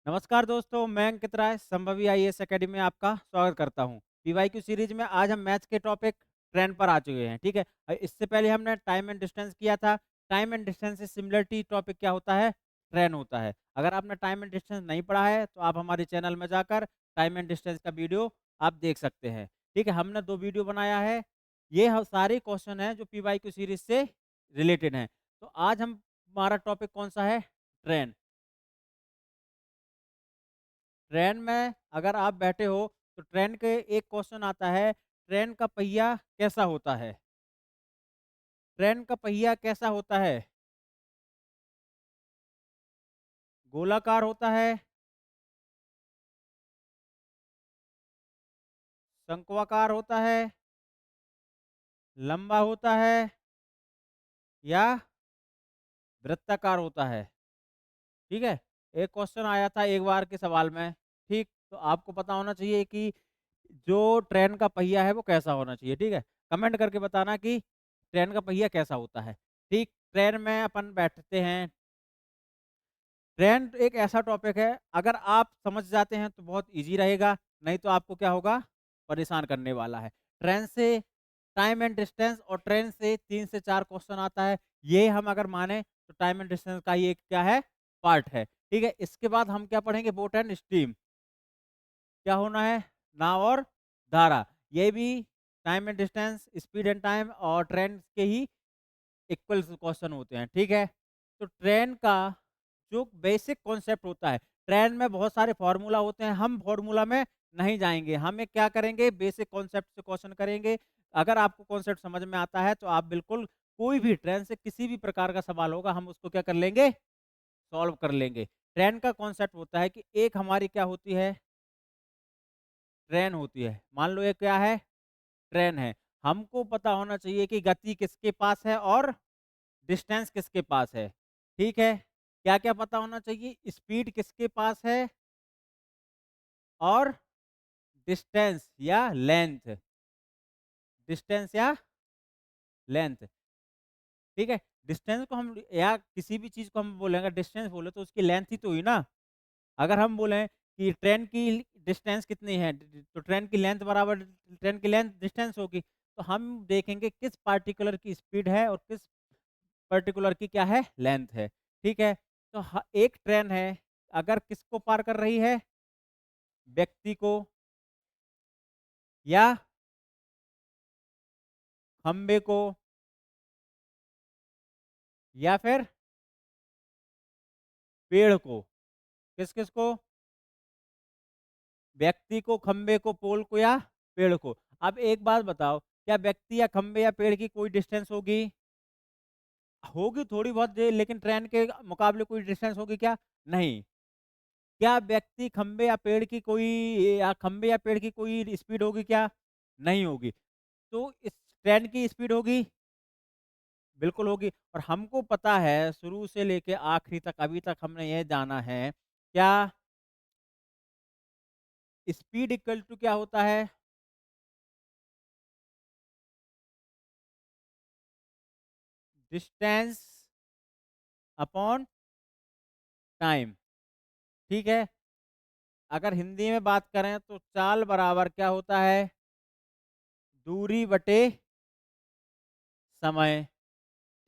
नमस्कार दोस्तों, मैं अंकित राय संभवी आईएएस एकेडमी में आपका स्वागत करता हूं। पीवाईक्यू सीरीज में आज हम मैथ्स के टॉपिक ट्रेंड पर आ चुके हैं। ठीक है। इससे पहले हमने टाइम एंड डिस्टेंस किया था। टाइम एंड डिस्टेंस से सिमिलरिटी टॉपिक क्या होता है? ट्रेंड होता है। अगर आपने टाइम एंड डिस्टेंस नहीं पढ़ा है तो आप हमारे चैनल में जाकर टाइम एंड डिस्टेंस का वीडियो आप देख सकते हैं। ठीक है, हमने 2 वीडियो बनाया है। ये सारे क्वेश्चन हैं जो पीवाईक्यू सीरीज से रिलेटेड हैं। तो आज हमारा टॉपिक कौन सा है? ट्रेंड। ट्रेन में अगर आप बैठे हो तो ट्रेन के एक क्वेश्चन आता है, ट्रेन का पहिया कैसा होता है? ट्रेन का पहिया कैसा होता है? गोलाकार होता है, शंक्वाकार होता है, लंबा होता है या वृत्ताकार होता है? ठीक है। एक क्वेश्चन आया था एक बार के सवाल में। ठीक, तो आपको पता होना चाहिए कि जो ट्रेन का पहिया है वो कैसा होना चाहिए। ठीक है, कमेंट करके बताना कि ट्रेन का पहिया कैसा होता है। ठीक, ट्रेन में अपन बैठते हैं। ट्रेंड एक ऐसा टॉपिक है, अगर आप समझ जाते हैं तो बहुत इजी रहेगा, नहीं तो आपको क्या होगा? परेशान करने वाला है। ट्रेन से टाइम एंड डिस्टेंस और ट्रेन से 3 से 4 क्वेश्चन आता है। ये हम अगर माने तो टाइम एंड डिस्टेंस का ही एक क्या है? पार्ट है। ठीक है, इसके बाद हम क्या पढ़ेंगे? Boat and steam. क्या होना है? नाव और धारा। ये भी time and distance, speed and time और ट्रेन के ही इक्वल क्वेश्चन होते हैं। ठीक है, तो ट्रेन का जो बेसिक कॉन्सेप्ट होता है, ट्रेन में बहुत सारे फार्मूला होते हैं, हम फार्मूला में नहीं जाएंगे। हमें क्या करेंगे? बेसिक कॉन्सेप्ट से क्वेश्चन करेंगे। अगर आपको कॉन्सेप्ट समझ में आता है तो आप बिल्कुल कोई भी ट्रेन से किसी भी प्रकार का सवाल होगा हम उसको क्या कर लेंगे? सॉल्व कर लेंगे। ट्रेन का कॉन्सेप्ट होता है कि एक हमारी क्या होती है? ट्रेन होती है। मान लो ये क्या है? ट्रेन है। हमको पता होना चाहिए कि गति किसके पास है और डिस्टेंस किसके पास है। ठीक है, क्या क्या पता होना चाहिए? स्पीड किसके पास है और डिस्टेंस या लेंथ। डिस्टेंस या लेंथ। ठीक है, डिस्टेंस को हम या किसी भी चीज को हम बोलेंगे डिस्टेंस बोले तो उसकी लेंथ ही तो हुई ना। अगर हम बोले कि ट्रेन की डिस्टेंस कितनी है तो ट्रेन की लेंथ बराबर ट्रेन की लेंथ डिस्टेंस होगी। तो हम देखेंगे किस पार्टिकुलर की स्पीड है और किस पर्टिकुलर की क्या है? लेंथ है। ठीक है, तो एक ट्रेन है, अगर किसको पार कर रही है? व्यक्ति को या खंबे को या फिर पेड़ को। किस किस को? व्यक्ति को, खंबे को, पोल को या पेड़ को। अब एक बात बताओ, क्या व्यक्ति या खंबे या पेड़ की कोई डिस्टेंस होगी? होगी थोड़ी बहुत लेकिन ट्रेन के मुकाबले कोई डिस्टेंस होगी क्या? नहीं। क्या व्यक्ति, खंबे या पेड़ की कोई या खंबे या पेड़ की कोई स्पीड होगी क्या? नहीं होगी। तो इस ट्रेन की स्पीड होगी? बिल्कुल होगी। और हमको पता है शुरू से लेके आखिरी तक अभी तक हमने यह जाना है, क्या स्पीड इक्वल टू क्या होता है? Distance upon time. ठीक है, अगर हिंदी में बात करें तो चाल बराबर क्या होता है? दूरी बटे समय।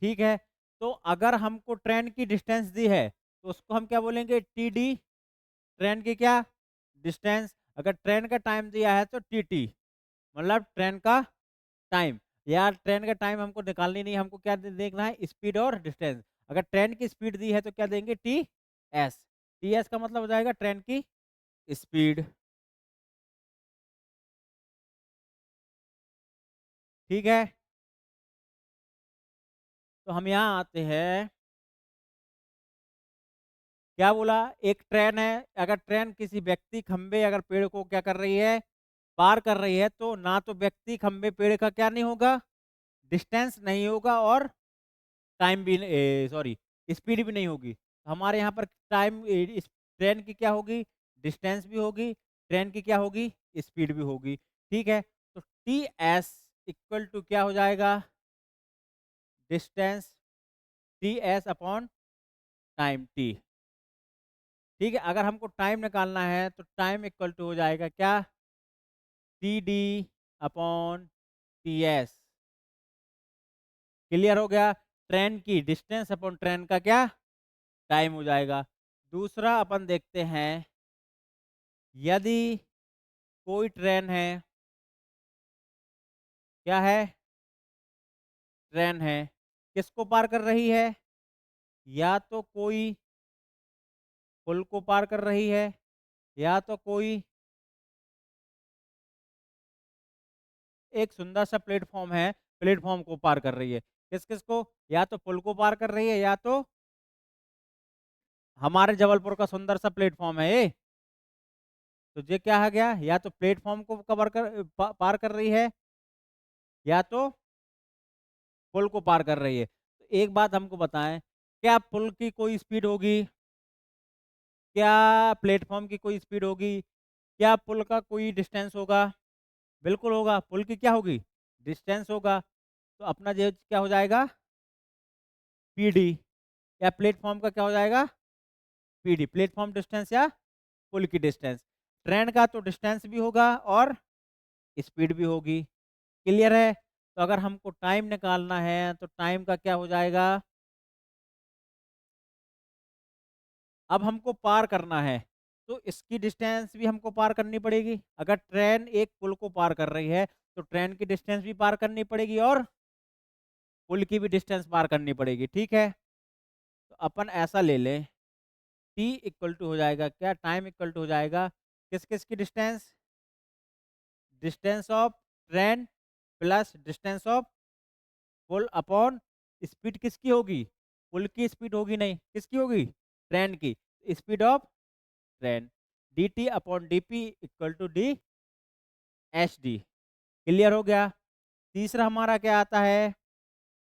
ठीक है, तो अगर हमको ट्रेन की डिस्टेंस दी है तो उसको हम क्या बोलेंगे? T D. ट्रेन की क्या? डिस्टेंस। अगर ट्रेन का टाइम दिया है तो टी टी, मतलब ट्रेन का टाइम। यार ट्रेन का टाइम हमको निकालनी नहीं, हमको क्या देखना है? स्पीड और डिस्टेंस। अगर ट्रेन की स्पीड दी है तो क्या देंगे? T S. टी एस का मतलब हो जाएगा ट्रेन की स्पीड। ठीक है, तो हम यहाँ आते हैं। क्या बोला? एक ट्रेन है, अगर ट्रेन किसी व्यक्ति, खंबे, अगर पेड़ को क्या कर रही है? पार कर रही है, तो ना तो व्यक्ति, खंबे, पेड़ का क्या नहीं होगा? डिस्टेंस नहीं होगा और टाइम भी सॉरी स्पीड भी नहीं होगी। हमारे यहाँ पर टाइम ट्रेन की क्या होगी? डिस्टेंस भी होगी, ट्रेन की क्या होगी? स्पीड भी होगी। ठीक है, तो टी एस इक्वल टू क्या हो जाएगा? Distance T S upon time T. ठीक है, अगर हमको टाइम निकालना है तो टाइम इक्वल टू हो जाएगा क्या, T D upon T S. Clear हो गया, ट्रेन की डिस्टेंस अपॉन ट्रेन का क्या टाइम हो जाएगा। दूसरा अपन देखते हैं, यदि कोई ट्रेन है, क्या है, ट्रेन है, किसको पार कर रही है, या तो कोई पुल को पार कर रही है, या तो कोई एक सुंदर सा प्लेटफॉर्म है, प्लेटफॉर्म को पार कर रही है। किस किस को, या तो पुल को पार कर रही है, या तो हमारे जबलपुर का सुंदर सा प्लेटफॉर्म है ये। तो ये क्या आ गया, या तो प्लेटफॉर्म को कवर कर पार कर रही है, या तो पुल को पार कर रही है। तो एक बात हमको बताएं, क्या पुल की कोई स्पीड होगी, क्या प्लेटफॉर्म की कोई स्पीड होगी, क्या पुल का कोई डिस्टेंस होगा, बिल्कुल होगा, पुल की क्या होगी, डिस्टेंस होगा। तो अपना जो क्या हो जाएगा, पीडी, या प्लेटफॉर्म का क्या हो जाएगा, पीडी, प्लेटफॉर्म डिस्टेंस या पुल की डिस्टेंस। ट्रेन का तो डिस्टेंस भी होगा और स्पीड भी होगी। क्लियर है, तो अगर हमको टाइम निकालना है तो टाइम का क्या हो जाएगा, अब हमको पार करना है तो इसकी डिस्टेंस भी हमको पार करनी पड़ेगी। अगर ट्रेन एक पुल को पार कर रही है तो ट्रेन की डिस्टेंस भी पार करनी पड़ेगी और पुल की भी डिस्टेंस पार करनी पड़ेगी। ठीक है, तो अपन ऐसा ले लें, टी इक्वल टू हो जाएगा क्या, टाइम इक्वल टू हो जाएगा किस किस की distance, distance of train plus distance of पुल अपॉन स्पीड किसकी होगी, पुल की स्पीड होगी नहीं, किसकी होगी, ट्रेन की, speed of train, D T upon D P equal to D H D. Clear हो गया। तीसरा हमारा क्या आता है,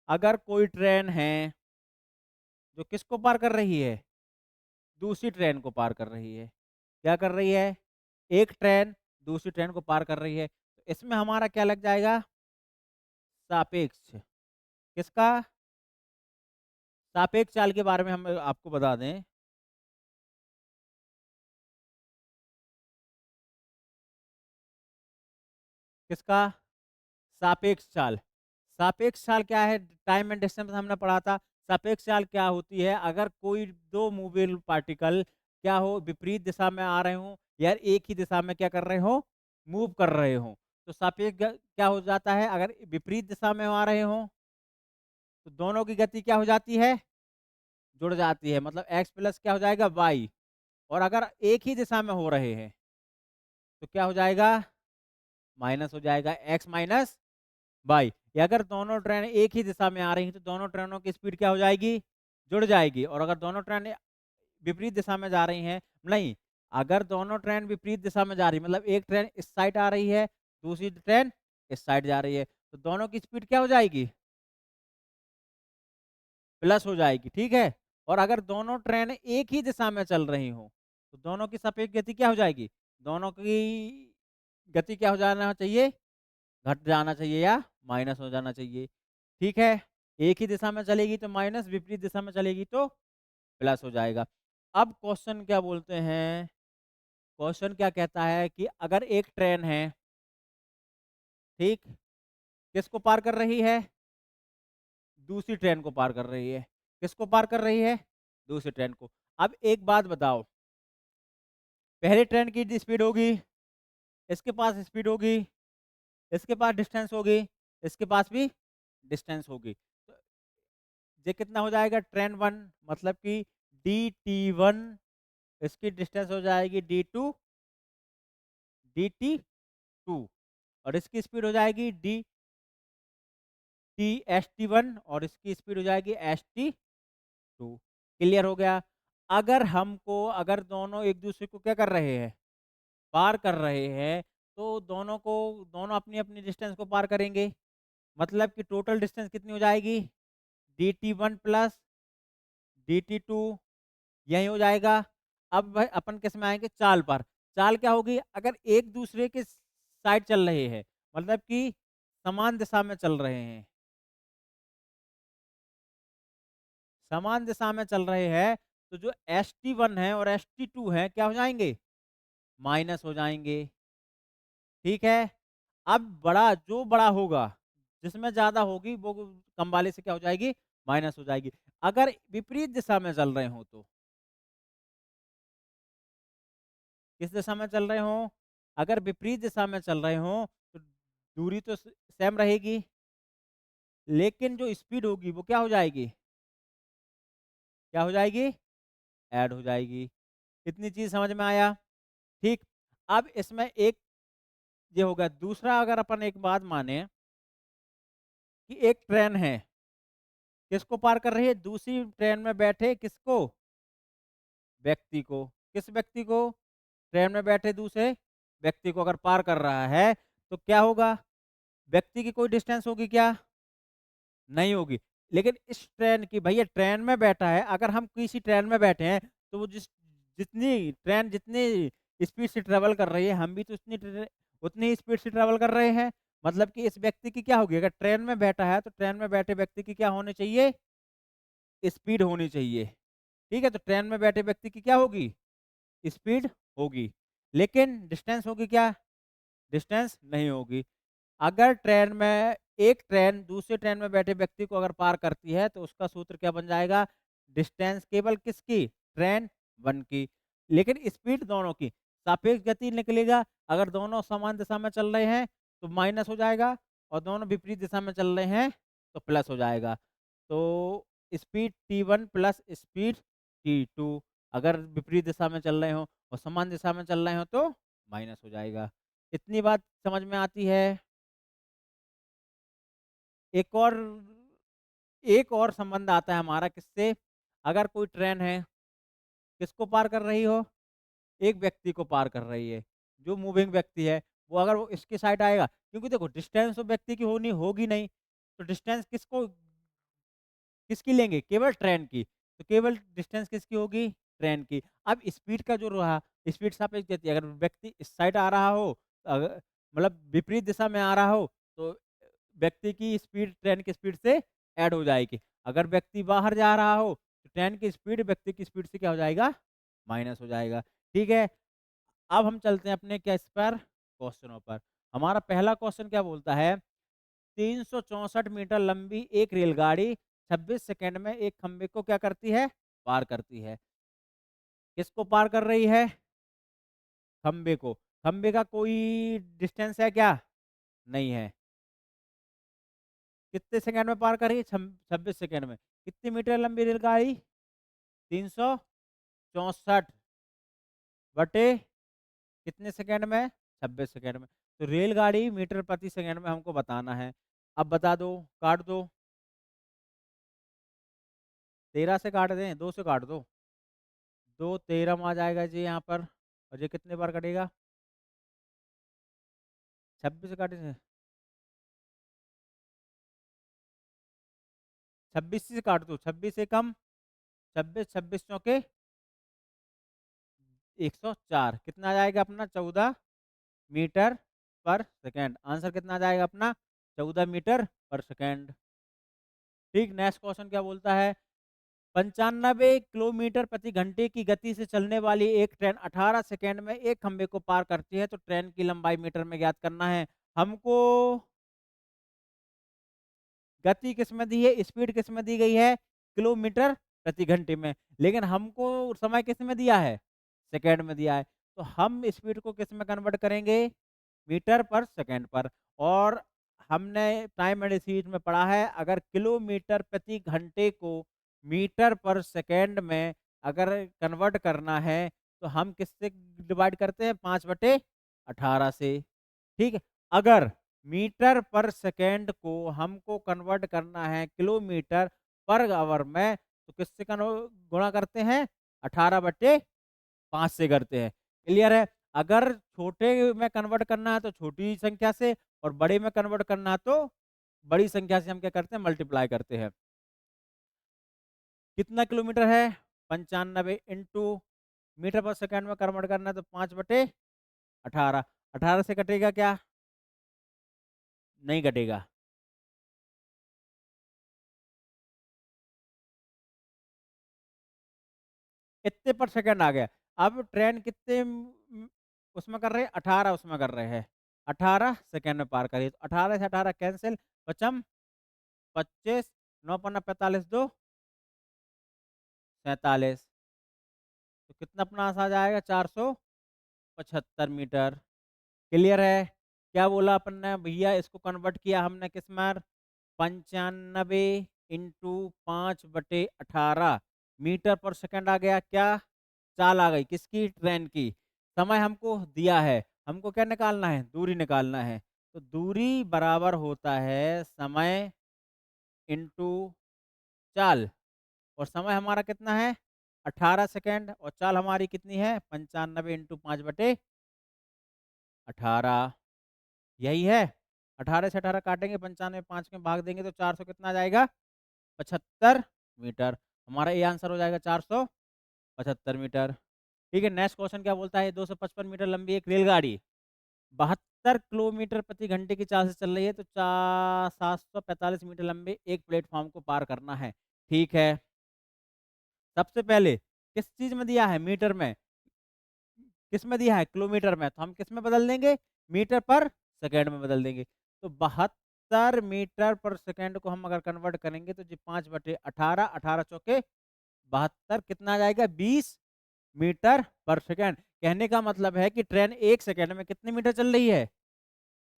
अगर कोई ट्रेन है जो किसको पार कर रही है, दूसरी ट्रेन को पार कर रही है, क्या कर रही है, एक ट्रेन दूसरी ट्रेन को पार कर रही है, तो इसमें हमारा क्या लग जाएगा, सापेक्ष, किसका, सापेक्ष चाल के बारे में हम आपको बता दें। किसका, सापेक्ष चाल। सापेक्ष चाल क्या है, टाइम एंड डिस्टेंस हमने पढ़ा था। सापेक्ष चाल क्या होती है, अगर कोई दो मूवेबल पार्टिकल क्या हो, विपरीत दिशा में आ रहे हो या एक ही दिशा में क्या कर रहे हो, मूव कर रहे हो, तो सापेक्ष क्या हो जाता है, अगर विपरीत दिशा में आ रहे हो तो दोनों की गति क्या हो जाती है, जुड़ जाती है, मतलब एक्स प्लस क्या हो जाएगा, वाई। और अगर एक ही दिशा में हो रहे हैं तो क्या हो जाएगा, माइनस हो जाएगा, एक्स माइनस वाई। या अगर दोनों ट्रेन एक ही दिशा में आ रही हैं तो दोनों ट्रेनों की स्पीड क्या हो जाएगी, जुड़ जाएगी। और अगर दोनों ट्रेन विपरीत दिशा में जा रही हैं, नहीं, अगर दोनों ट्रेन विपरीत दिशा में जा रही है, मतलब एक ट्रेन इस साइड आ रही है, दूसरी ट्रेन इस साइड जा रही है, तो दोनों की स्पीड क्या हो जाएगी, प्लस हो जाएगी। ठीक है, और अगर दोनों ट्रेन एक ही दिशा में चल रही हो तो दोनों की सापेक्ष गति क्या हो जाएगी, दोनों की गति क्या हो जाना चाहिए, घट जाना चाहिए या माइनस हो जाना चाहिए। ठीक है, एक ही दिशा में चलेगी तो माइनस, विपरीत दिशा में चलेगी तो प्लस हो जाएगा। अब क्वेश्चन क्या बोलते हैं, क्वेश्चन क्या कहता है कि अगर एक ट्रेन है, ठीक, किसको पार कर रही है, दूसरी ट्रेन को पार कर रही है, किसको पार कर रही है, दूसरी ट्रेन को। अब एक बात बताओ, पहले ट्रेन की स्पीड होगी, इसके पास स्पीड होगी, इसके पास डिस्टेंस होगी, इसके पास भी डिस्टेंस होगी, तो ये कितना हो जाएगा, ट्रेन वन, मतलब कि डी टी वन, इसकी डिस्टेंस हो जाएगी D two, D T two, और इसकी स्पीड हो जाएगी D T S T one, और इसकी स्पीड हो जाएगी एस टी टू। क्लियर हो गया। अगर हमको, अगर दोनों एक दूसरे को क्या कर रहे हैं, पार कर रहे हैं, तो दोनों को, दोनों अपनी अपनी डिस्टेंस को पार करेंगे, मतलब कि टोटल डिस्टेंस कितनी हो जाएगी, D T one plus D T two, यही हो जाएगा। अब भाई अपन किस में आएंगे, चाल पर। चाल क्या होगी, अगर एक दूसरे के साइड चल रहे हैं, मतलब कि समान दिशा में चल रहे हैं, समान दिशा में चल रहे हैं, तो जो ST1 है और ST2 है क्या हो जाएंगे, माइनस हो जाएंगे। ठीक है, अब जो बड़ा होगा, जिसमें ज्यादा होगी वो कम वाले से क्या हो जाएगी, माइनस हो जाएगी। अगर विपरीत दिशा में चल रहे हो तो, किस दिशा में चल रहे हो, अगर विपरीत दिशा में चल रहे हो तो दूरी तो सेम रहेगी, लेकिन जो स्पीड होगी वो क्या हो जाएगी, क्या हो जाएगी, ऐड हो जाएगी। इतनी चीज समझ में आया। ठीक, अब इसमें एक ये होगा। दूसरा, अगर अपन एक बात माने कि एक ट्रेन है, किसको पार कर रही है, दूसरी ट्रेन में बैठे किसको, व्यक्ति को। किस व्यक्ति को, ट्रेन में बैठे दूसरे व्यक्ति को अगर पार कर रहा है तो क्या होगा, व्यक्ति की कोई डिस्टेंस होगी क्या, नहीं होगी। लेकिन इस ट्रेन की, भैया ट्रेन में बैठा है, अगर हम किसी ट्रेन में बैठे हैं तो वो जितनी ट्रेन जितनी स्पीड से ट्रेवल कर रही है, हम भी तो उतनी स्पीड से ट्रेवल कर रहे हैं। मतलब कि इस व्यक्ति की क्या होगी, अगर ट्रेन में बैठा है तो ट्रेन में बैठे व्यक्ति की क्या होनी चाहिए, स्पीड होनी चाहिए। ठीक है, तो ट्रेन में बैठे व्यक्ति की क्या होगी, स्पीड होगी, लेकिन डिस्टेंस होगी क्या, डिस्टेंस नहीं होगी। अगर ट्रेन में, एक ट्रेन दूसरे ट्रेन में बैठे व्यक्ति को अगर पार करती है तो उसका सूत्र क्या बन जाएगा, डिस्टेंस केवल किसकी, ट्रेन वन की, लेकिन स्पीड दोनों की। सापेक्ष गति निकलेगा, अगर दोनों समान दिशा में चल रहे हैं तो माइनस हो जाएगा, और दोनों विपरीत दिशा में चल रहे हैं तो प्लस हो जाएगा। तो speed T1 plus speed T2, अगर विपरीत दिशा में चल रहे हो और समान दिशा में चल रहे हो तो माइनस हो जाएगा। इतनी बात समझ में आती है। एक और एक और संबंध आता है हमारा किससे, अगर कोई ट्रेन है, किसको पार कर रही हो, एक व्यक्ति को पार कर रही है, जो मूविंग व्यक्ति है वो, अगर वो इसकी साइड आएगा, क्योंकि देखो डिस्टेंस तो व्यक्ति की होनी होगी नहीं, तो डिस्टेंस किसकी लेंगे, केवल ट्रेन की, तो केवल डिस्टेंस किसकी होगी, ट्रेन की। अब स्पीड का जो रहा, स्पीड सापेक्ष गति, अगर व्यक्ति इस साइड आ रहा हो, मतलब विपरीत दिशा में आ रहा हो, तो व्यक्ति की स्पीड ट्रेन की स्पीड से ऐड हो जाएगी। अगर व्यक्ति बाहर जा रहा हो तो ट्रेन की स्पीड व्यक्ति की स्पीड से क्या हो जाएगा, माइनस हो जाएगा। ठीक है, अब हम चलते हैं अपने क्या इस पर, क्वेश्चनों पर। हमारा पहला क्वेश्चन क्या बोलता है, 364 मीटर लंबी एक रेलगाड़ी 26 सेकंड में एक खंबे को क्या करती है, पार करती है। किसको पार कर रही है, खंबे को। खंबे का कोई डिस्टेंस है क्या, नहीं है। कितने सेकंड में पार करी, 26 सेकंड में। कितनी मीटर लंबी रेलगाड़ी, 364 बटे कितने सेकंड में, 26 सेकंड में। तो रेलगाड़ी मीटर प्रति सेकंड में हमको बताना है। अब बता दो, काट दो, 13 से काट दें, 2 से काट दो, 2 13 में आ जाएगा जी यहाँ पर। और ये कितने बार कटेगा, 26 से काटे, 26 से काट दो, 26 से कम, 26, 26 चौके 104, कितना आ जाएगा अपना, 14 मीटर पर सेकेंड। आंसर कितना आ जाएगा अपना, 14 मीटर पर सेकेंड। ठीक, नेक्स्ट क्वेश्चन क्या बोलता है, 95 किलोमीटर प्रति घंटे की गति से चलने वाली एक ट्रेन 18 सेकेंड में एक खंबे को पार करती है, तो ट्रेन की लंबाई मीटर में ज्ञात करना है हमको। गति किस में दी है, स्पीड किस में दी गई है, किलोमीटर प्रति घंटे में, लेकिन हमको समय किस में दिया है, सेकेंड में दिया है। तो हम स्पीड को किस में कन्वर्ट करेंगे, मीटर पर सेकेंड पर। और हमने टाइम एंड स्पीड में पढ़ा है, अगर किलोमीटर प्रति घंटे को मीटर पर सेकेंड में अगर कन्वर्ट करना है तो हम किससे डिवाइड करते हैं, 5/18 से। ठीक है, अगर मीटर पर सेकेंड को हमको कन्वर्ट करना है किलोमीटर पर आवर में, तो किससे गुणा करते हैं, 18/5 से करते हैं। क्लियर है, अगर छोटे में कन्वर्ट करना है तो छोटी संख्या से, और बड़े में कन्वर्ट करना है तो बड़ी संख्या से हम क्या करते हैं, मल्टीप्लाई करते हैं। कितना किलोमीटर है, 95 इंटू मीटर पर सेकेंड में कन्वर्ट करना है तो 5/18, 18 से कटेगा क्या, नहीं कटेगा। इतने पर सेकंड आ गया। अब ट्रेन कितने उसमें कर रहे हैं, 18 उसमें कर रहे हैं, 18 सेकंड में पार करिए। तो 18 से 18 कैंसिल, पचम 25, 9 पन्ना 45, 2 47, तो कितना अपना आ जाएगा, 475 मीटर। क्लियर है? क्या बोला अपन ने भैया, इसको कन्वर्ट किया हमने किस में, 95 इंटू 5/18 मीटर पर सेकंड आ गया। क्या चाल आ गई, किसकी, ट्रेन की। समय हमको दिया है, हमको क्या निकालना है, दूरी निकालना है। तो दूरी बराबर होता है समय इंटू चाल, और समय हमारा कितना है, 18 सेकंड, और चाल हमारी कितनी है, 95 इंटू 5/18। यही है। 18 से 18 काटेंगे, 95 5 में भाग देंगे तो 400 कितना आ जाएगा, 75 मीटर। हमारा ये आंसर हो जाएगा 475 मीटर। ठीक है, नेक्स्ट क्वेश्चन क्या बोलता है, 255 मीटर लंबी एक रेलगाड़ी 72 किलोमीटर प्रति घंटे की चाल से चल रही है, तो 745 मीटर लंबे एक प्लेटफॉर्म को पार करना है। ठीक है, सबसे पहले किस चीज में दिया है, मीटर में, किस में दिया है, किलोमीटर में, तो हम किस में बदल देंगे, मीटर पर सेकेंड में बदल देंगे। तो 72 मीटर पर सेकेंड को हम अगर कन्वर्ट करेंगे तो जी 5/18, 18 चौके 72, कितना आ जाएगा, 20 मीटर पर सेकेंड। कहने का मतलब है कि ट्रेन एक सेकेंड में कितने मीटर चल रही है,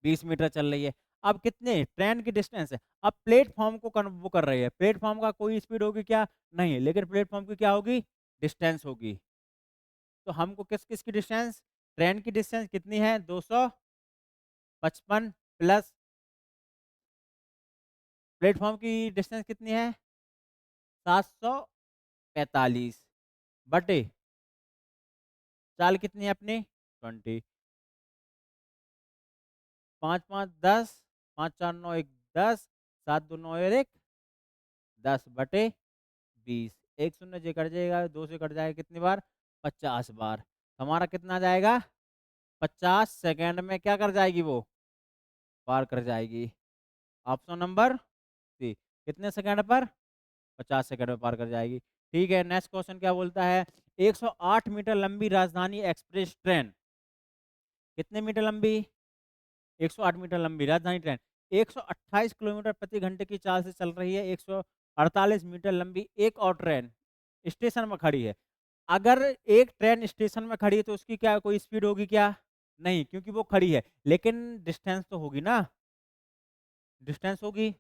20 मीटर चल रही है। अब कितने ट्रेन की डिस्टेंस है, अब प्लेटफॉर्म को वो कर रही है, प्लेटफॉर्म का कोई स्पीड होगी क्या, नहीं, लेकिन प्लेटफॉर्म की क्या होगी, डिस्टेंस होगी। तो हमको किस किस की डिस्टेंस, ट्रेन की डिस्टेंस कितनी है, 255 प्लस प्लेटफॉर्म की डिस्टेंस कितनी है, 745 बटे चाल कितनी है अपनी, 20, 5 5 10, 5 4 9 1 10, 7 2 9 और 1 10 बटे 20, एक शून्य जे कट जाएगा, 2 से कट जाएगा कितनी बार, 50 बार। हमारा कितना आ जाएगा, 50 सेकेंड में क्या कर जाएगी वो, पार कर जाएगी। ऑप्शन नंबर सी, कितने सेकंड पर, 50 सेकंड में पार कर जाएगी। ठीक है, नेक्स्ट क्वेश्चन क्या बोलता है, 108 मीटर लंबी राजधानी एक्सप्रेस ट्रेन, कितने मीटर लंबी, 108 मीटर लंबी राजधानी ट्रेन 128 किलोमीटर प्रति घंटे की चाल से चल रही है। 148 मीटर लंबी एक और ट्रेन स्टेशन में खड़ी है। अगर एक ट्रेन स्टेशन में खड़ी है तो उसकी क्या कोई स्पीड होगी क्या, नहीं, क्योंकि वो खड़ी है, लेकिन डिस्टेंस तो होगी ना, डिस्टेंस होगी।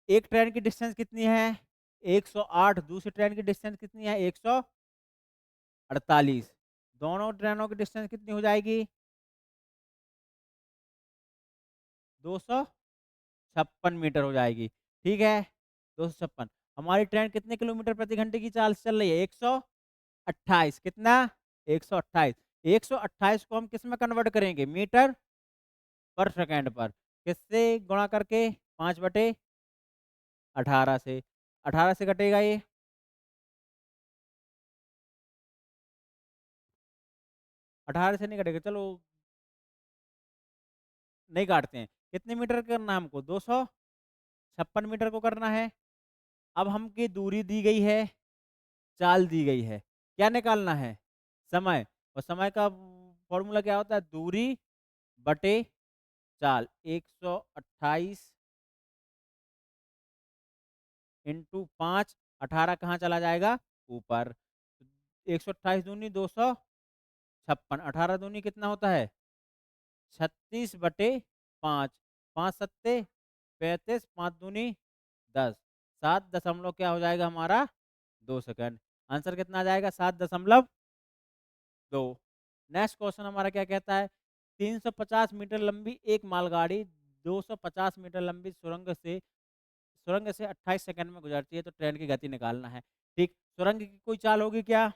एक ट्रेन की डिस्टेंस कितनी है, 108, दूसरी ट्रेन की डिस्टेंस कितनी है, 148, दोनों ट्रेनों की डिस्टेंस कितनी हो जाएगी, 256 मीटर हो जाएगी। ठीक है, 256। हमारी ट्रेन कितने किलोमीटर प्रति घंटे की चाल से चल रही है, 128, कितना, 128, 128 को हम किस में कन्वर्ट करेंगे, मीटर पर सेकेंड पर, किससे गुणा करके, 5/18 से, 18 से कटेगा ये, 18 से नहीं कटेगा, चलो नहीं काटते हैं। कितने मीटर करना है हमको, 256 मीटर को करना है। अब हमकी दूरी दी गई है, चाल दी गई है, क्या निकालना है, समय, और समय का फॉर्मूला क्या होता है, दूरी बटे चाल, 128 इंटू 5, 18 कहाँ चला जाएगा, ऊपर, 128 दूनी 256, 18 दूनी कितना होता है, 36/5, 5 सत्ते 35, 5 दूनी 10, 7 दशमलव क्या हो जाएगा हमारा, 2 सेकंड। आंसर कितना आ जाएगा, 7.2। नेक्स्ट क्वेश्चन हमारा क्या कहता है, 350 मीटर लंबी एक मालगाड़ी 250 मीटर लंबी सुरंग से 28 सेकंड में गुजरती है, तो ट्रेन की गति निकालना है। ठीक, सुरंग की कोई चाल होगी क्या,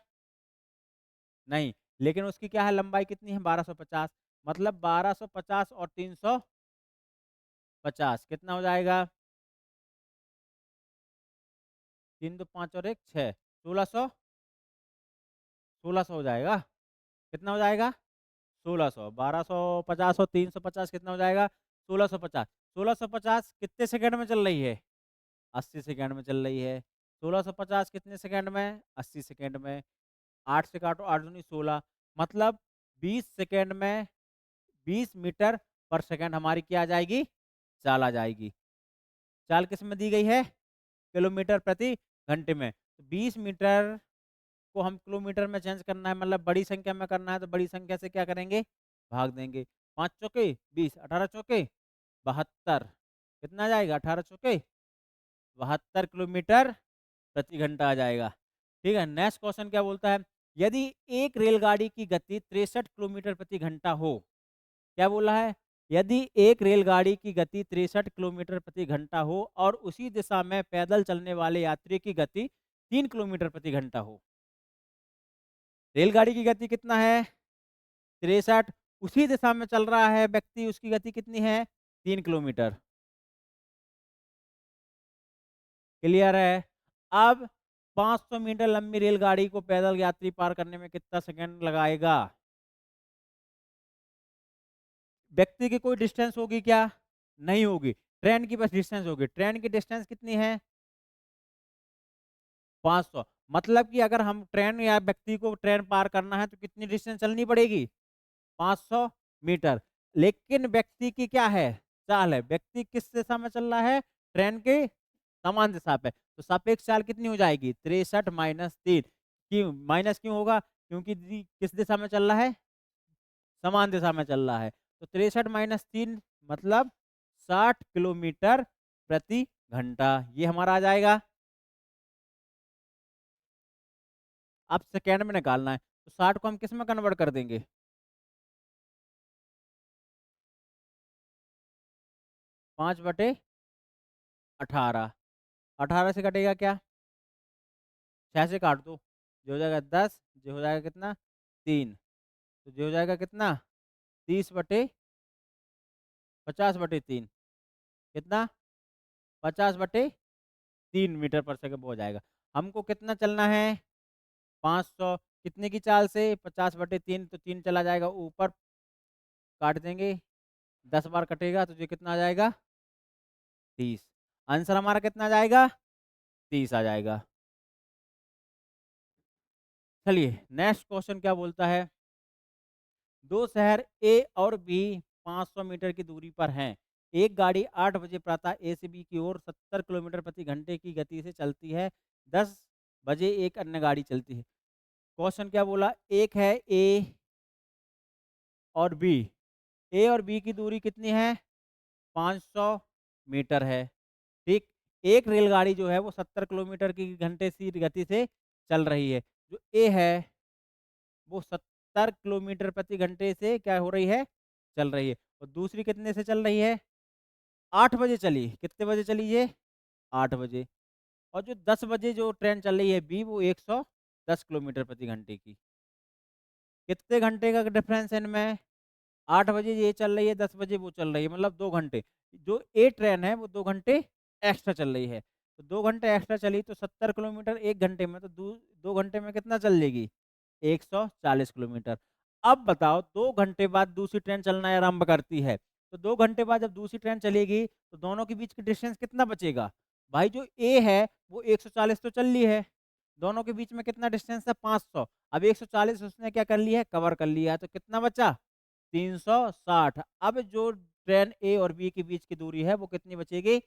नहीं, लेकिन उसकी क्या है, लंबाई कितनी है, 1250, मतलब 1250 और 350 कितना हो जाएगा, 3 2 5 और 1 6, 1600, 1600 हो जाएगा, कितना हो जाएगा, 1600, 1250 और 350 कितना हो जाएगा, 1650, 1650 कितने सेकंड में चल रही है, 80 सेकंड में चल रही है। 1650 कितने सेकंड में? 80 सेकंड में। 8 से काटो, 8 दूनी 16, मतलब 20 सेकंड में 20 मीटर पर सेकंड हमारी क्या आ जाएगी? चाल आ जाएगी। चाल किस में दी गई है? किलोमीटर प्रति घंटे में। तो 20 मीटर को हम किलोमीटर में चेंज करना है, मतलब बड़ी संख्या में करना है, तो बड़ी संख्या से क्या करेंगे? भाग देंगे। 5 चौके 20, 18 चौके 72, कितना आ जाएगा? 18 चौके 72 किलोमीटर प्रति घंटा आ जाएगा। ठीक है, नेक्स्ट क्वेश्चन क्या बोलता है? यदि एक रेलगाड़ी की गति 63 किलोमीटर प्रति घंटा हो, क्या बोला है? यदि एक रेलगाड़ी की गति 63 किलोमीटर प्रति घंटा हो और उसी दिशा में पैदल चलने वाले यात्री की गति 3 किलोमीटर प्रति घंटा हो। रेलगाड़ी की गति कितना है? 63। उसी दिशा में चल रहा है व्यक्ति, उसकी गति कितनी है? 3 किलोमीटर। क्लियर है? अब 500 मीटर लंबी रेलगाड़ी को पैदल यात्री पार करने में कितना सेकंड लगाएगा? व्यक्ति की कोई डिस्टेंस होगी क्या? नहीं होगी। ट्रेन की बस डिस्टेंस होगी। ट्रेन की डिस्टेंस कितनी है? 500। मतलब कि अगर हम ट्रेन या व्यक्ति को ट्रेन पार करना है तो कितनी डिस्टेंस चलनी पड़ेगी? 500 मीटर। लेकिन व्यक्ति की क्या है? चाल है। व्यक्ति किस दिशा में चल रहा है? ट्रेन के समान दिशा पे। तो सापेक्ष चाल कितनी हो जाएगी? 63 माइनस 3। क्यों माइनस क्यों होगा? क्योंकि किस दिशा में चल रहा है? समान दिशा में चल रहा है। तो 63 माइनस 3 मतलब 60 किलोमीटर प्रति घंटा, ये हमारा आ जाएगा। अब सेकेंड में निकालना है, तो 60 को हम किस में कन्वर्ट कर देंगे? 5/18। 18 से कटेगा क्या? 6 से काट दो, जो हो जाएगा 10, जो हो जाएगा कितना? 3। तो जो हो जाएगा कितना? 30/50/3, कितना? 50/3 मीटर पर सेकंड हो जाएगा। हमको कितना चलना है? 500। कितने की चाल से? 50/3, तो 3 चला जाएगा ऊपर, काट देंगे, 10 बार कटेगा तो ये कितना आ जाएगा? 30। आंसर हमारा कितना आ जाएगा? 30 आ जाएगा। चलिए नेक्स्ट क्वेश्चन क्या बोलता है? दो शहर ए और बी 500 मीटर की दूरी पर हैं। एक गाड़ी 8 बजे प्रातः ए से बी की ओर 70 किलोमीटर प्रति घंटे की गति से चलती है। 10 बजे एक अन्य गाड़ी चलती है। क्वेश्चन क्या बोला? एक है ए और बी। ए और बी की दूरी कितनी है? 500 मीटर है। ठीक। एक रेलगाड़ी जो है वो 70 किलोमीटर की घंटे की गति से चल रही है। जो ए है वो 70 किलोमीटर प्रति घंटे से क्या हो रही है? चल रही है। और दूसरी कितने से चल रही है? 8 बजे चली। कितने बजे चली ये? 8 बजे। और जो 10 बजे जो ट्रेन चल रही है बी, वो 110 किलोमीटर प्रति घंटे की। कितने घंटे का डिफरेंस है इनमें? 8 बजे ये चल रही है, 10 बजे वो चल रही है, मतलब 2 घंटे। जो ए ट्रेन है वो 2 घंटे एक्स्ट्रा चल रही है। तो 2 घंटे एक्स्ट्रा चली तो 70 किलोमीटर 1 घंटे में, तो 2 घंटे में कितना चल लेगी? 140 किलोमीटर। अब बताओ 2 घंटे बाद दूसरी ट्रेन चलना आरंभ करती है, तो 2 घंटे बाद जब दूसरी ट्रेन चलेगी तो दोनों के बीच की डिस्टेंस कितना बचेगा? भाई जो ए है वो 140 तो चल ली है, दोनों के बीच में कितना डिस्टेंस है? 500। अब 140 उसने क्या कर लिया है? कवर कर लिया है, तो कितना बचा? 360। अब जो ट्रेन ए और बी के बीच की दूरी है वो कितनी बचेगी?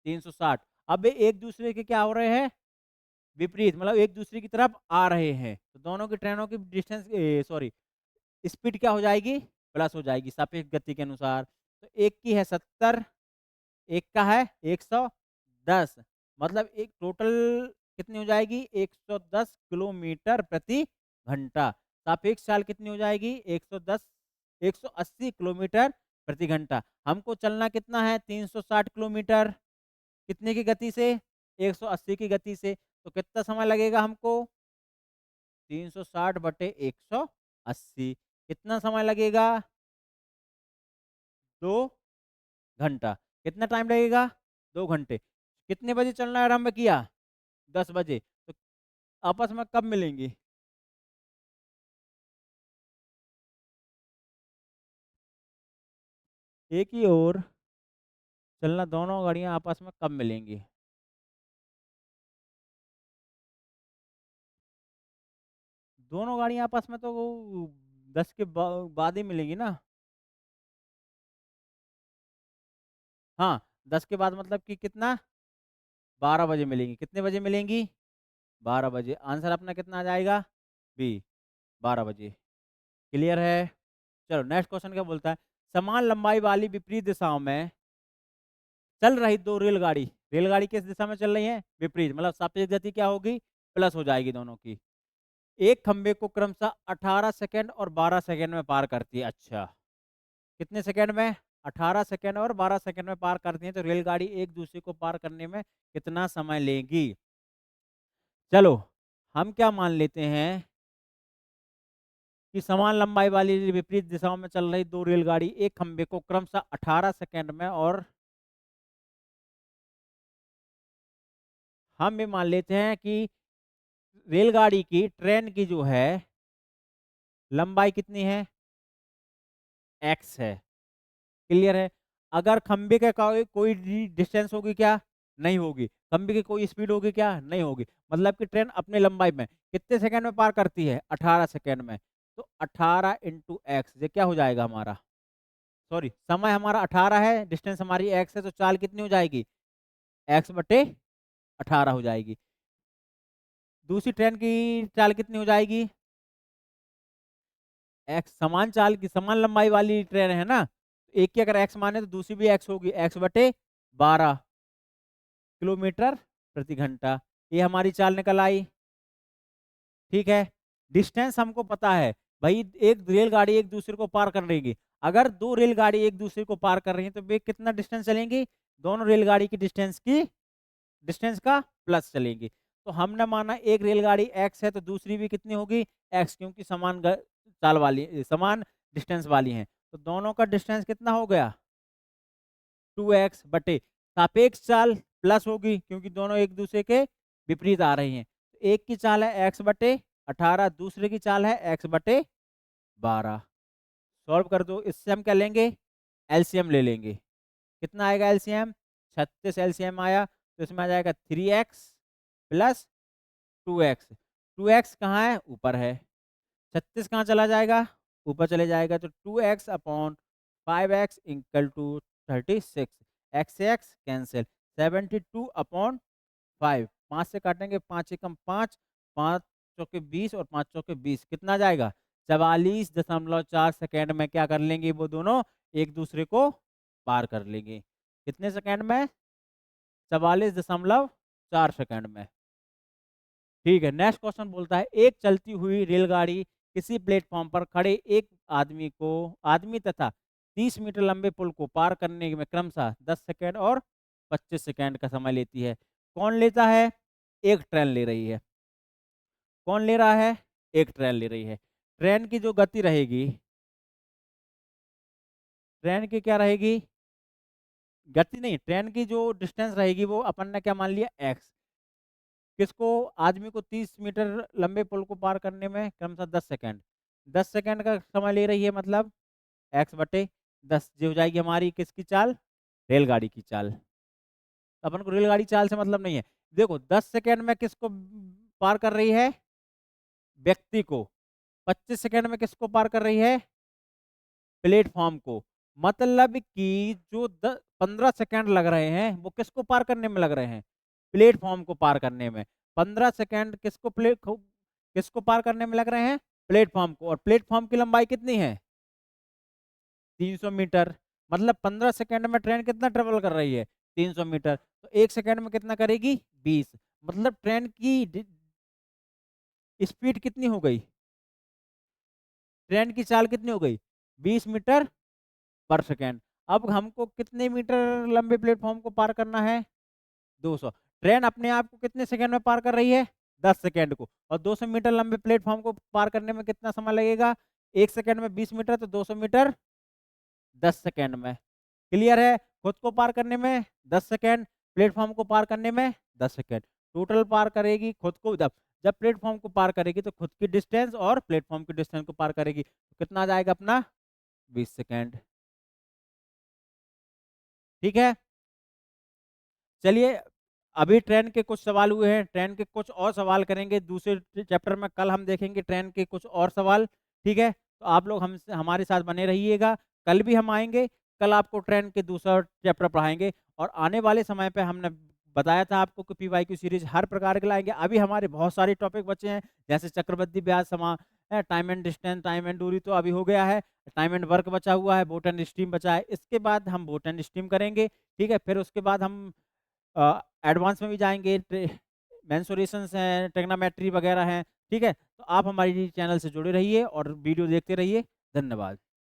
360। अब ये एक दूसरे के क्या हो रहे हैं? विपरीत, मतलब एक दूसरे की तरफ आ रहे हैं, तो दोनों की ट्रेनों की डिस्टेंस सॉरी स्पीड क्या हो जाएगी? प्लस हो जाएगी सापेक्ष गति के अनुसार। तो एक की है 70, एक का है 110, मतलब एक टोटल कितनी हो जाएगी? 110 किलोमीटर प्रति घंटा। सापेक्ष चाल कितनी हो जाएगी? 180 किलोमीटर प्रति घंटा। हमको चलना कितना है? 360 किलोमीटर। कितने की गति से? 180 की गति से। तो कितना समय लगेगा हमको? 360/180। कितना समय लगेगा? 2 घंटा। कितना टाइम लगेगा? 2 घंटे। कितने बजे चलना आरंभ किया? 10 बजे। तो आपस में कब मिलेंगी? एक ही ओर चलना दोनों गाड़ियां आपस में कब मिलेंगी? दोनों गाड़ियां आपस में तो वो 10 के बाद ही मिलेंगी ना। हाँ, 10 के बाद मतलब कि कितना, 12 बजे मिलेंगी। कितने बजे मिलेंगी, 12 बजे। आंसर अपना कितना आ जाएगा, बी, 12 बजे। क्लियर है। चलो नेक्स्ट क्वेश्चन क्या बोलता है, समान लंबाई वाली विपरीत दिशाओं में चल रही दो रेलगाड़ी, रेलगाड़ी किस दिशा में चल रही है, विपरीत, मतलब सापेक्ष गति क्या होगी, प्लस हो जाएगी दोनों की। एक खंबे को क्रमशः 18 सेकंड और 12 सेकंड में पार करती है। अच्छा, कितने सेकंड में, 18 सेकंड और 12 सेकंड में पार करती है, तो रेलगाड़ी एक दूसरे को पार करने में कितना समय लेगी। चलो हम क्या मान लेते हैं कि समान लंबाई वाली विपरीत दिशाओं में चल रही दो रेलगाड़ी एक खंबे को क्रमशः 18 सेकंड में, और हम भी मान लेते हैं कि रेलगाड़ी की, ट्रेन की जो है लंबाई कितनी है, एक्स है। क्लियर है। अगर खंबे का कोई डिस्टेंस होगी क्या, नहीं होगी। खंबे की कोई स्पीड होगी क्या, नहीं होगी। मतलब कि ट्रेन अपने लंबाई में कितने सेकंड में पार करती है, 18 सेकंड में। तो 18 इंटू एक्स, ये क्या हो जाएगा हमारा, सॉरी समय हमारा 18 है, डिस्टेंस हमारी एक्स है, तो चाल कितनी हो जाएगी, एक्स बटे 18 हो जाएगी। दूसरी ट्रेन की चाल कितनी हो जाएगी, एक्स, समान चाल की, समान लंबाई वाली ट्रेन है ना, एक की अगर एक्स माने तो दूसरी भी एक्स होगी, एक्स बटे 12 किलोमीटर प्रति घंटा। ये हमारी चाल निकल आई। ठीक है, डिस्टेंस हमको पता है भाई, एक रेलगाड़ी एक दूसरे को पार कर लेगी। अगर दो रेलगाड़ी एक दूसरे को पार कर रही है तो वे कितना डिस्टेंस चलेंगी, दोनों रेलगाड़ी की डिस्टेंस का प्लस चलेंगी। तो हमने माना एक रेलगाड़ी एक्स है तो दूसरी भी कितनी होगी, एक्स, क्योंकि समान चाल वाली, समान डिस्टेंस वाली हैं। तो दोनों का डिस्टेंस कितना हो गया, 2x बटे सापेक्ष चाल प्लस होगी, क्योंकि दोनों एक दूसरे के विपरीत आ रही हैं। एक की चाल है x बटे 18, दूसरे की चाल है x बटे 12। सॉल्व कर दो, इससे हम क्या लेंगे, एलसीएम ले लेंगे। कितना आएगा एलसीएम, 36 एलसीएम आया, तो इसमें आ जाएगा 3x प्लस 2x। 2x कहाँ है, ऊपर है। 36 कहाँ चला जाएगा, ऊपर चले जाएगा, तो 2x upon 5x equal to 36, x से एक्स कैंसिल, 72 अपॉन 5, 5 से काटेंगे, 5 एकम 5, 5 चौके 20 और 5 चौके 20, कितना जाएगा, 44.4 सेकेंड में क्या कर लेंगे वो दोनों, एक दूसरे को पार कर लेंगे। कितने सेकेंड में, 44.4 सेकेंड में। ठीक है, नेक्स्ट क्वेश्चन बोलता है, एक चलती हुई रेलगाड़ी किसी प्लेटफॉर्म पर खड़े एक आदमी तथा 30 मीटर लंबे पुल को पार करने में क्रमशः 10 सेकेंड और 25 सेकेंड का समय लेती है। कौन लेता है, एक ट्रेन ले रही है। कौन ले रहा है, एक ट्रेन ले रही है। ट्रेन की जो गति रहेगी, ट्रेन की क्या रहेगी, गति नहीं, ट्रेन की जो डिस्टेंस रहेगी वो अपन ने क्या मान लिया, एक्स। किसको, आदमी को 30 मीटर लंबे पुल को पार करने में क्रमशः 10 सेकंड, 10 सेकंड का समय ले रही है, मतलब एक्स बटे 10, जो हो जाएगी हमारी किसकी चाल, रेलगाड़ी की चाल। अपन को रेलगाड़ी चाल से मतलब नहीं है। देखो 10 सेकंड में किसको पार कर रही है, व्यक्ति को। 25 सेकंड में किसको पार कर रही है, प्लेटफॉर्म को। मतलब कि जो 15 सेकंड लग रहे हैं वो किसको पार करने में लग रहे हैं, प्लेटफॉर्म को पार करने में। 15 सेकंड किसको पार करने में लग रहे हैं, प्लेटफॉर्म को। और प्लेटफॉर्म की लंबाई कितनी है, 300 मीटर। मतलब 15 सेकंड में ट्रेन कितना ट्रेवल कर रही है, 300 मीटर। तो एक सेकंड में कितना करेगी, 20। मतलब ट्रेन की स्पीड कितनी हो गई, ट्रेन की चाल कितनी हो गई, 20 मीटर पर सेकेंड। अब हमको कितने मीटर लंबे प्लेटफॉर्म को पार करना है, 200। ट्रेन अपने आप को कितने सेकंड में पार कर रही है, 10 सेकंड को। और 200 मीटर लंबे प्लेटफॉर्म को पार करने में कितना समय लगेगा, एक सेकंड में 20 मीटर, तो 200 मीटर 10 सेकंड में। क्लियर है, खुद को पार करने में 10 सेकंड, प्लेटफॉर्म को पार करने में 10 सेकंड। टोटल पार करेगी खुद को, जब जब प्लेटफॉर्म को पार करेगी तो खुद की डिस्टेंस और प्लेटफॉर्म की डिस्टेंस को पार करेगी, तो कितना आ जाएगा अपना, 20 सेकंड। ठीक है, चलिए अभी ट्रेन के कुछ सवाल हुए हैं, ट्रेन के कुछ और सवाल करेंगे दूसरे चैप्टर में, कल हम देखेंगे ट्रेन के कुछ और सवाल। ठीक है, तो आप लोग हमसे हमारे साथ बने रहिएगा, कल भी हम आएंगे, कल आपको ट्रेन के दूसरा चैप्टर पढ़ाएंगे। और आने वाले समय पे हमने बताया था आपको कि पीवाईक्यू सीरीज हर प्रकार के लाएंगे। अभी हमारे बहुत सारे टॉपिक बचे हैं, जैसे चक्रवृद्धि ब्याज, समा time and distance, time and दूरी तो अभी हो गया है, टाइम एंड वर्क बचा हुआ है, बोट एंड स्ट्रीम बचा है, इसके बाद हम बोट एंड स्ट्रीम करेंगे। ठीक है, फिर उसके बाद हम एडवांस में भी जाएंगे, मेंसुरेशंस हैं, ट्रिग्नोमेट्री वगैरह हैं। ठीक है, तो आप हमारी चैनल से जुड़े रहिए और वीडियो देखते रहिए। धन्यवाद।